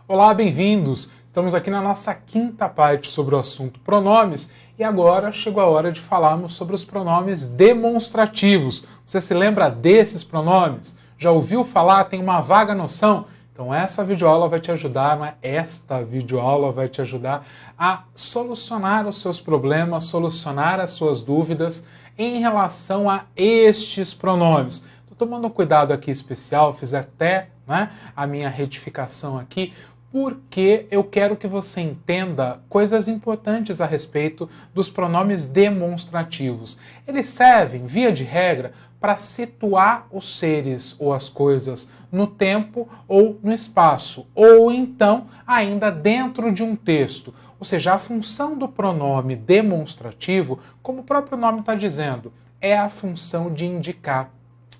Olá, bem-vindos! Estamos aqui na nossa quinta parte sobre o assunto pronomes e agora chegou a hora de falarmos sobre os pronomes demonstrativos. Você se lembra desses pronomes? Já ouviu falar? Tem uma vaga noção? Então essa videoaula vai te ajudar, esta videoaula vai te ajudar a solucionar os seus problemas, solucionar as suas dúvidas em relação a estes pronomes. Estou tomando um cuidado aqui especial, fiz até a minha retificação aqui, porque eu quero que você entenda coisas importantes a respeito dos pronomes demonstrativos. Eles servem, via de regra, para situar os seres ou as coisas no tempo ou no espaço, ou então ainda dentro de um texto. Ou seja, a função do pronome demonstrativo, como o próprio nome está dizendo, é a função de indicar.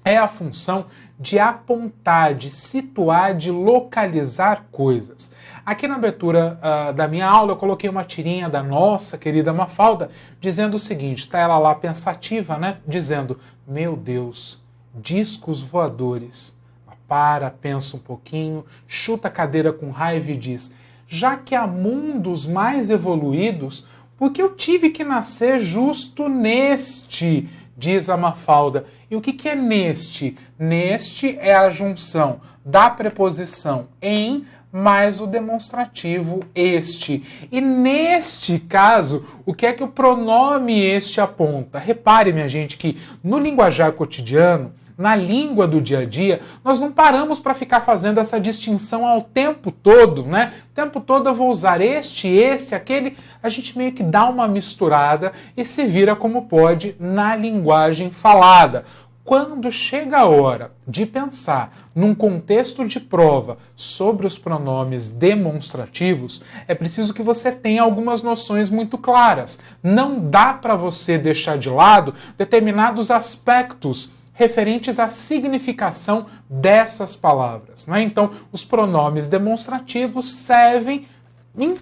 É a função de apontar, de situar, de localizar coisas. Aqui na abertura da minha aula eu coloquei uma tirinha da nossa querida Mafalda dizendo o seguinte, está ela lá pensativa, dizendo, meu Deus, discos voadores. Ela para, pensa um pouquinho, chuta a cadeira com raiva e diz, já que há mundos mais evoluídos, por que eu tive que nascer justo neste? Diz a Mafalda. E o que é neste? Neste é a junção da preposição em mais o demonstrativo este. E neste caso, o que é que o pronome este aponta? Repare, minha gente, que no linguajar cotidiano, na língua do dia a dia, nós não paramos para ficar fazendo essa distinção ao tempo todo, O tempo todo eu vou usar este, esse, aquele. A gente meio que dá uma misturada e se vira como pode na linguagem falada. Quando chega a hora de pensar num contexto de prova sobre os pronomes demonstrativos, é preciso que você tenha algumas noções muito claras. Não dá para você deixar de lado determinados aspectos referentes à significação dessas palavras. Então, os pronomes demonstrativos servem, em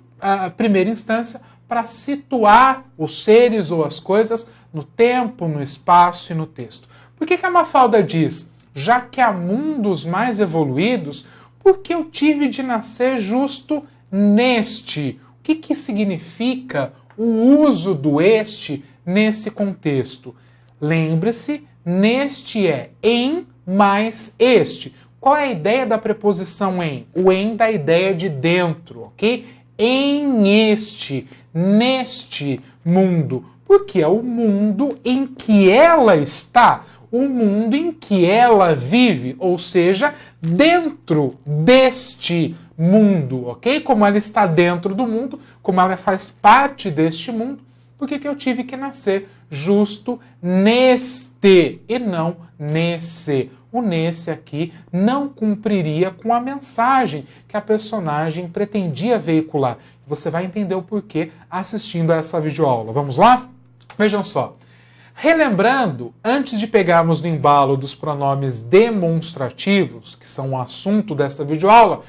primeira instância, para situar os seres ou as coisas no tempo, no espaço e no texto. Por que a Mafalda diz, já que há mundos mais evoluídos, por que eu tive de nascer justo neste? O que significa o uso do este nesse contexto? Lembre-se, neste é em mais este. Qual é a ideia da preposição em? O em dá a ideia de dentro, ok? Em este, neste mundo. Porque é o mundo em que ela está, o mundo em que ela vive, ou seja, dentro deste mundo, ok? Como ela está dentro do mundo, como ela faz parte deste mundo, por que eu tive que nascer justo neste e não nesse? O nesse aqui não cumpriria com a mensagem que a personagem pretendia veicular. Você vai entender o porquê assistindo a essa videoaula. Vamos lá? Vejam só. Relembrando, antes de pegarmos no embalo dos pronomes demonstrativos, que são o assunto desta videoaula,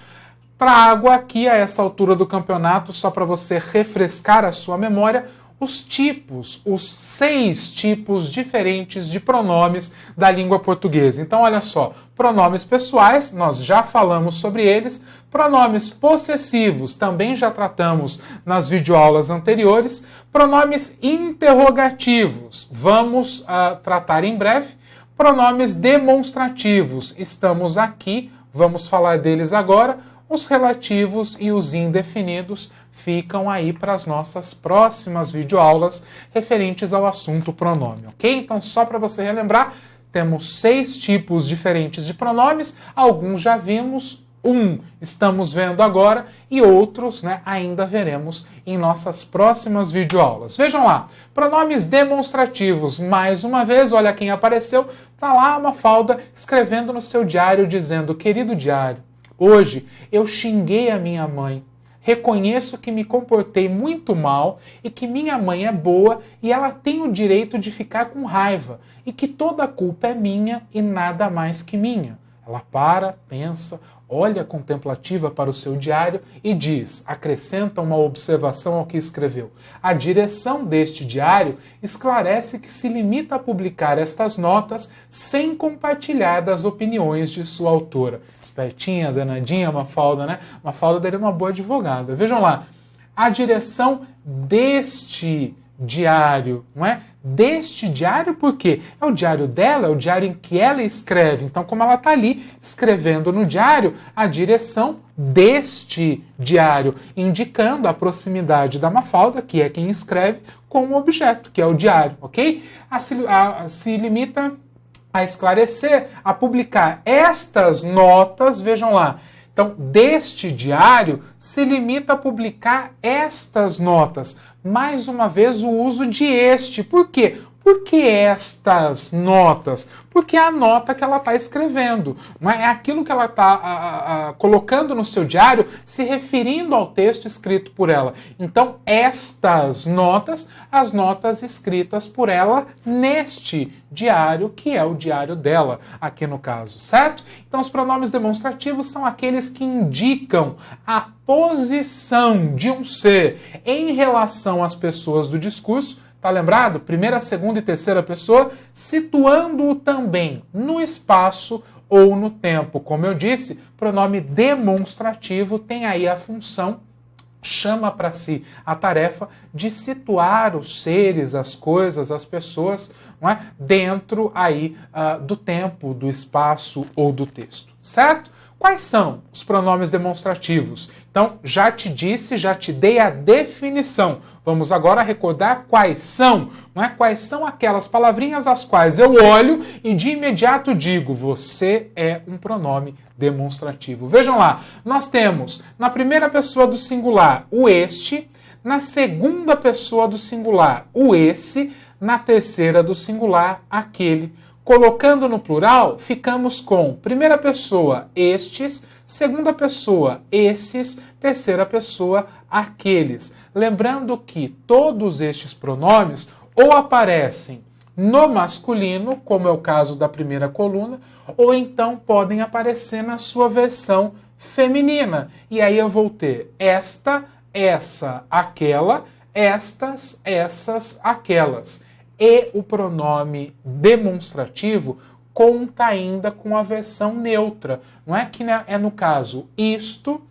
trago aqui a essa altura do campeonato, só para você refrescar a sua memória, os 6 tipos diferentes de pronomes da língua portuguesa. Então, olha só, pronomes pessoais, nós já falamos sobre eles, pronomes possessivos, também já tratamos nas videoaulas anteriores, pronomes interrogativos, vamos tratar em breve, pronomes demonstrativos, estamos aqui, vamos falar deles agora, os relativos e os indefinidos ficam aí para as nossas próximas videoaulas referentes ao assunto pronome, ok? Então, só para você relembrar, temos 6 tipos diferentes de pronomes, alguns já vimos, estamos vendo agora e outros ainda veremos em nossas próximas videoaulas. Vejam lá, pronomes demonstrativos, mais uma vez, olha quem apareceu, tá lá a Mafalda escrevendo no seu diário dizendo, querido diário, hoje eu xinguei a minha mãe. Reconheço que me comportei muito mal e que minha mãe é boa e ela tem o direito de ficar com raiva e que toda a culpa é minha e nada mais que minha. Ela para, pensa, olha contemplativa para o seu diário e diz, acrescenta uma observação ao que escreveu. A direção deste diário esclarece que se limita a publicar estas notas sem compartilhar das opiniões de sua autora. Espertinha, danadinha, Mafalda, né? Mafalda daria uma boa advogada. Vejam lá, a direção deste diário, não é? Deste diário, por quê? É o diário dela, é o diário em que ela escreve. Então, como ela está ali escrevendo no diário, a direção deste diário, indicando a proximidade da Mafalda, que é quem escreve, com o objeto, que é o diário, ok? Se limita a esclarecer, a publicar estas notas, vejam lá. Então, deste diário, se limita a publicar estas notas. Mais uma vez, o uso de este. Por quê? Por que estas notas? Porque é a nota que ela está escrevendo. Não é? É aquilo que ela está colocando no seu diário, se referindo ao texto escrito por ela. Então, estas notas, as notas escritas por ela neste diário, que é o diário dela, aqui no caso, certo? Então, os pronomes demonstrativos são aqueles que indicam a posição de um ser em relação às pessoas do discurso. Tá lembrado? Primeira, segunda e terceira pessoa, situando-o também no espaço ou no tempo. Como eu disse, pronome demonstrativo tem aí a função, chama para si a tarefa de situar os seres, as coisas, as pessoas, não é? Dentro aí do tempo, do espaço ou do texto, certo? Quais são os pronomes demonstrativos? Então, já te disse, já te dei a definição. Vamos agora recordar quais são, não é? Quais são aquelas palavrinhas às quais eu olho e de imediato digo, você é um pronome demonstrativo. Vejam lá, nós temos na primeira pessoa do singular o este, na segunda pessoa do singular o esse, na terceira do singular aquele. Colocando no plural, ficamos com primeira pessoa estes, segunda pessoa esses, terceira pessoa aqueles. Lembrando que todos estes pronomes ou aparecem no masculino, como é o caso da primeira coluna, ou então podem aparecer na sua versão feminina. E aí eu vou ter esta, essa, aquela, estas, essas, aquelas. E o pronome demonstrativo conta ainda com a versão neutra. Não é que é no caso isto,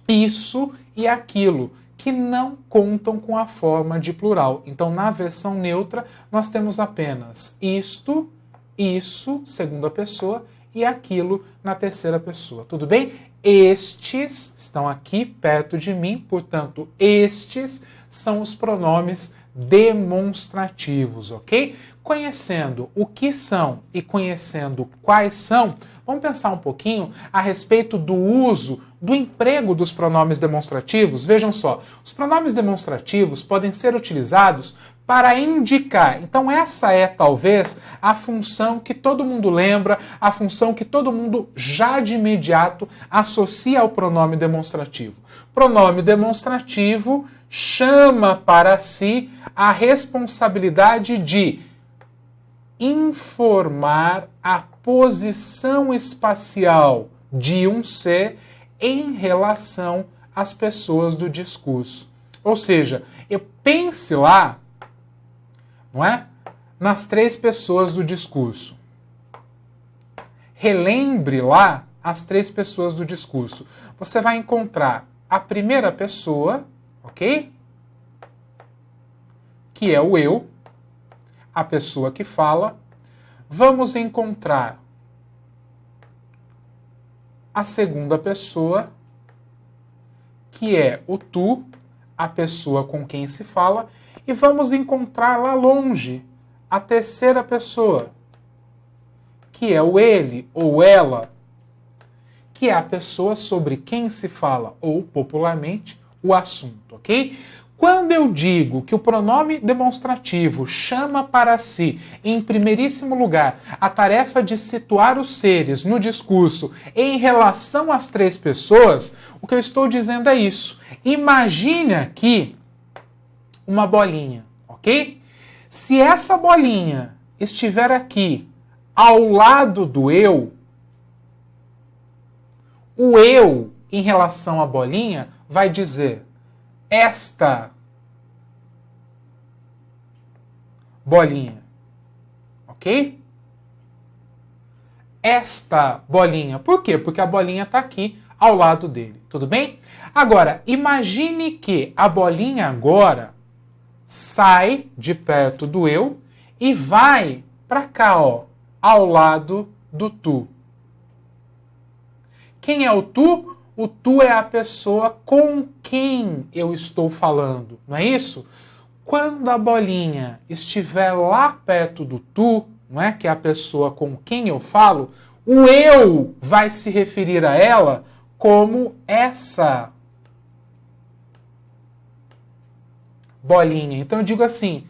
isso e aquilo, que não contam com a forma de plural. Então, na versão neutra, nós temos apenas isto, isso, segunda pessoa, e aquilo na terceira pessoa. Tudo bem? Estes estão aqui perto de mim, portanto, estes são os pronomes demonstrativos, ok? Conhecendo o que são e conhecendo quais são, vamos pensar um pouquinho a respeito do uso, do emprego dos pronomes demonstrativos. Vejam só, os pronomes demonstrativos podem ser utilizados para indicar. Então essa é talvez a função que todo mundo lembra, a função que todo mundo já de imediato associa ao pronome demonstrativo. Pronome demonstrativo chama para si a responsabilidade de informar a posição espacial de um ser em relação às pessoas do discurso. Ou seja, eu pense lá, não é? Nas três pessoas do discurso. Relembre lá as três pessoas do discurso. Você vai encontrar a primeira pessoa, ok? Que é o eu, a pessoa que fala. Vamos encontrar a segunda pessoa, que é o tu, a pessoa com quem se fala. E vamos encontrar lá longe a terceira pessoa, que é o ele ou ela, que é a pessoa sobre quem se fala, ou popularmente, o assunto, ok? Quando eu digo que o pronome demonstrativo chama para si, em primeiríssimo lugar, a tarefa de situar os seres no discurso em relação às três pessoas, o que eu estou dizendo é isso. Imagine aqui uma bolinha, ok? Se essa bolinha estiver aqui ao lado do eu, O eu, em relação à bolinha, vai dizer esta bolinha. Ok? Esta bolinha. Por quê? Porque a bolinha está aqui ao lado dele. Tudo bem? Agora, imagine que a bolinha agora sai de perto do eu e vai para cá, ó, ao lado do tu. Quem é o tu? O tu é a pessoa com quem eu estou falando, não é isso? Quando a bolinha estiver lá perto do tu, não é, que é a pessoa com quem eu falo, o eu vai se referir a ela como essa bolinha. Então eu digo assim: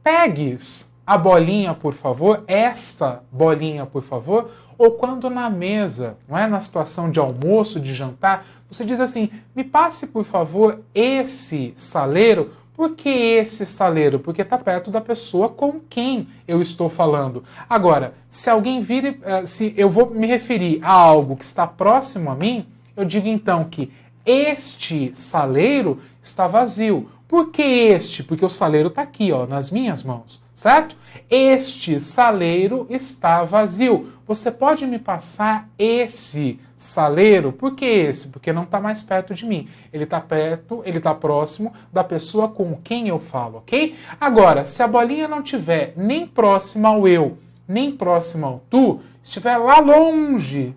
pegues a bolinha, por favor, esta bolinha, por favor. Ou quando na mesa, não é, na situação de almoço, de jantar, você diz assim: me passe, por favor, esse saleiro. Por que esse saleiro? Porque está perto da pessoa com quem eu estou falando. Agora, se alguém vir, se eu vou me referir a algo que está próximo a mim, eu digo então que este saleiro está vazio. Por que este? Porque o saleiro está aqui, ó, nas minhas mãos, certo? Este saleiro está vazio. Você pode me passar esse saleiro? Por que esse? Porque não está mais perto de mim. Ele está perto, ele está próximo da pessoa com quem eu falo, ok? Agora, se a bolinha não estiver nem próxima ao eu, nem próxima ao tu, estiver lá longe,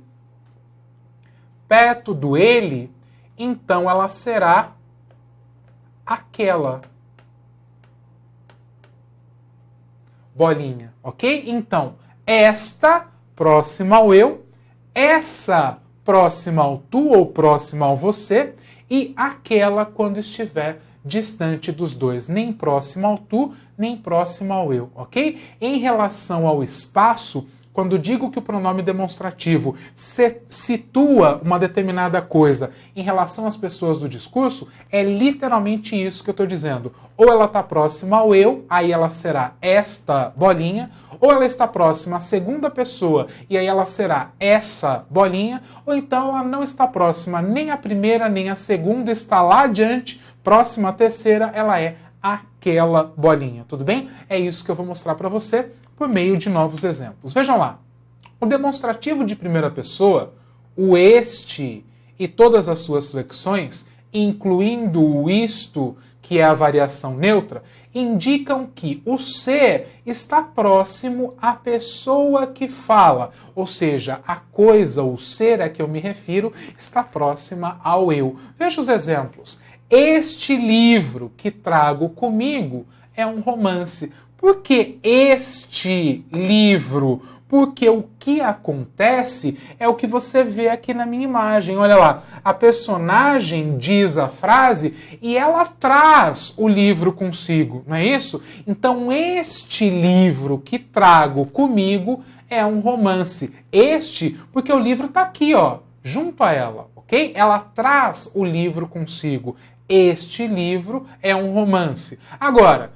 perto do ele, então ela será aquela bolinha, ok? Então, esta próxima ao eu, essa próxima ao tu ou próxima ao você, e aquela quando estiver distante dos dois, nem próxima ao tu, nem próxima ao eu, ok? Em relação ao espaço, quando digo que o pronome demonstrativo situa uma determinada coisa em relação às pessoas do discurso, é literalmente isso que eu estou dizendo. Ou ela está próxima ao eu, aí ela será esta bolinha, ou ela está próxima à segunda pessoa, e aí ela será essa bolinha, ou então ela não está próxima nem à primeira, nem à segunda, está lá adiante, próxima à terceira, ela é aquela bolinha, tudo bem? É isso que eu vou mostrar para você por meio de novos exemplos. Vejam lá, o demonstrativo de primeira pessoa, o este e todas as suas flexões, incluindo o isto, que é a variação neutra, indicam que o ser está próximo à pessoa que fala, ou seja, a coisa, o ser a que eu me refiro, está próxima ao eu. Veja os exemplos. Este livro que trago comigo é um romance. Por que este livro? Porque o que acontece é o que você vê aqui na minha imagem. Olha lá, a personagem diz a frase e ela traz o livro consigo, não é isso? Então, este livro que trago comigo é um romance. Este, porque o livro está aqui, ó, junto a ela, ok? Ela traz o livro consigo. Este livro é um romance. Agora,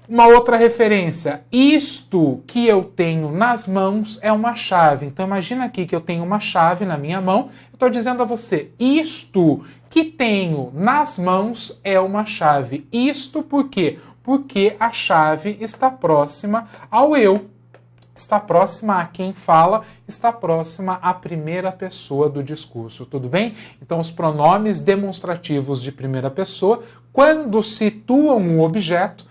uma outra referência, isto que eu tenho nas mãos é uma chave. Então imagina aqui que eu tenho uma chave na minha mão, eu estou dizendo a você, isto que tenho nas mãos é uma chave. Isto por quê? Porque a chave está próxima ao eu, está próxima a quem fala, está próxima à primeira pessoa do discurso, tudo bem? Então os pronomes demonstrativos de primeira pessoa, quando situam um objeto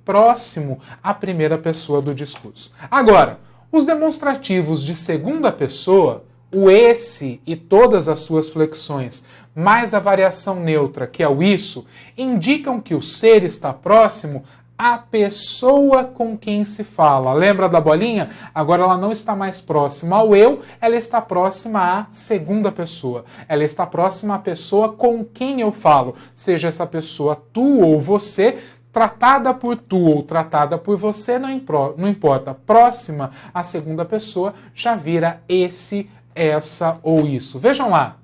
próximo à primeira pessoa do discurso. Agora, os demonstrativos de segunda pessoa, o esse e todas as suas flexões, mais a variação neutra, que é o isso, indicam que o ser está próximo à pessoa com quem se fala. Lembra da bolinha? Agora ela não está mais próxima ao eu, ela está próxima à segunda pessoa. Ela está próxima à pessoa com quem eu falo. Seja essa pessoa tu ou você, tratada por tu ou tratada por você, não importa. Próxima à segunda pessoa já vira esse, essa ou isso. Vejam lá.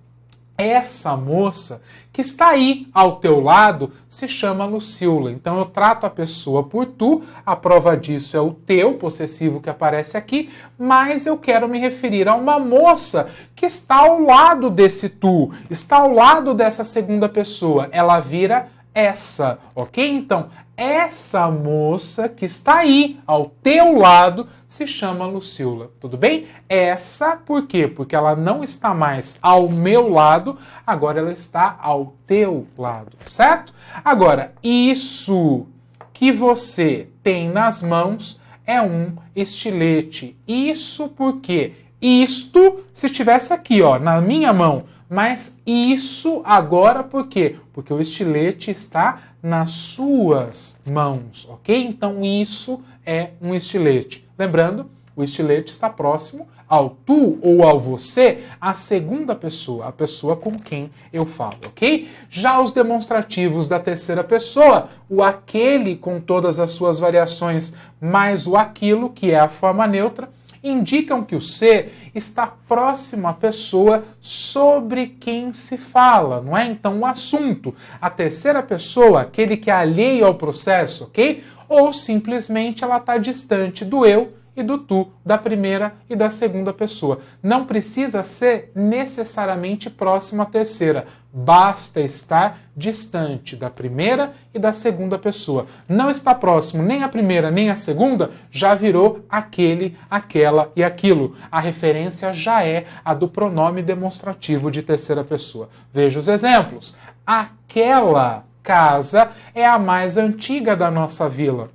essa moça que está aí ao teu lado se chama Lucila. Então eu trato a pessoa por tu, a prova disso é o teu possessivo que aparece aqui, mas eu quero me referir a uma moça que está ao lado desse tu, está ao lado dessa segunda pessoa. Ela vira essa, ok? Então, essa moça que está aí ao teu lado se chama Lucila, tudo bem? Essa, por quê? Porque ela não está mais ao meu lado, agora ela está ao teu lado, certo? Agora, isso que você tem nas mãos é um estilete. Isso porque isto, se estivesse aqui, ó, na minha mão, mas isso agora por quê? Porque o estilete está nas suas mãos, ok? Então isso é um estilete. Lembrando, o estilete está próximo ao tu ou ao você, a segunda pessoa, a pessoa com quem eu falo, ok? Já os demonstrativos da terceira pessoa, o aquele com todas as suas variações, mais o aquilo, que é a forma neutra, indicam que o ser está próximo à pessoa sobre quem se fala, não é? Então, o assunto, a terceira pessoa, aquele que é alheio ao processo, ok? Ou simplesmente ela está distante do eu e do tu, da primeira e da segunda pessoa. Não precisa ser necessariamente próximo à terceira. Basta estar distante da primeira e da segunda pessoa. Não está próximo nem a primeira nem a segunda, já virou aquele, aquela e aquilo. A referência já é a do pronome demonstrativo de terceira pessoa. Veja os exemplos. Aquela casa é a mais antiga da nossa vila.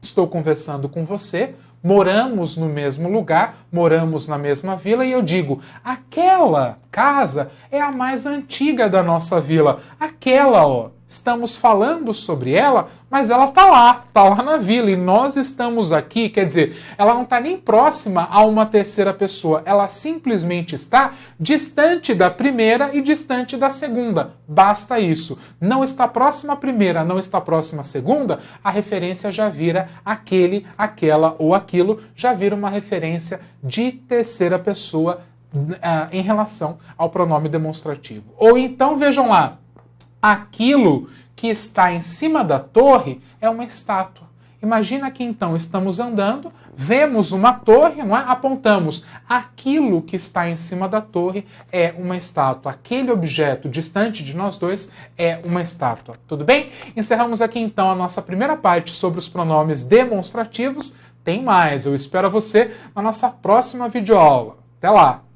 Estou conversando com você, moramos no mesmo lugar, moramos na mesma vila e eu digo, aquela casa é a mais antiga da nossa vila. Aquela, ó, estamos falando sobre ela, mas ela tá lá na vila e nós estamos aqui, quer dizer, ela não está nem próxima a uma terceira pessoa, ela simplesmente está distante da primeira e distante da segunda. Basta isso. Não está próxima à primeira, não está próxima à segunda, a referência já vira aquele, aquela ou aquilo, já vira uma referência de terceira pessoa em relação ao pronome demonstrativo. Ou então, vejam lá, aquilo que está em cima da torre é uma estátua. Imagina que então estamos andando, vemos uma torre, não é? Apontamos. Aquilo que está em cima da torre é uma estátua. Aquele objeto distante de nós dois é uma estátua. Tudo bem? Encerramos aqui então a nossa primeira parte sobre os pronomes demonstrativos. Tem mais, eu espero você na nossa próxima videoaula. Até lá!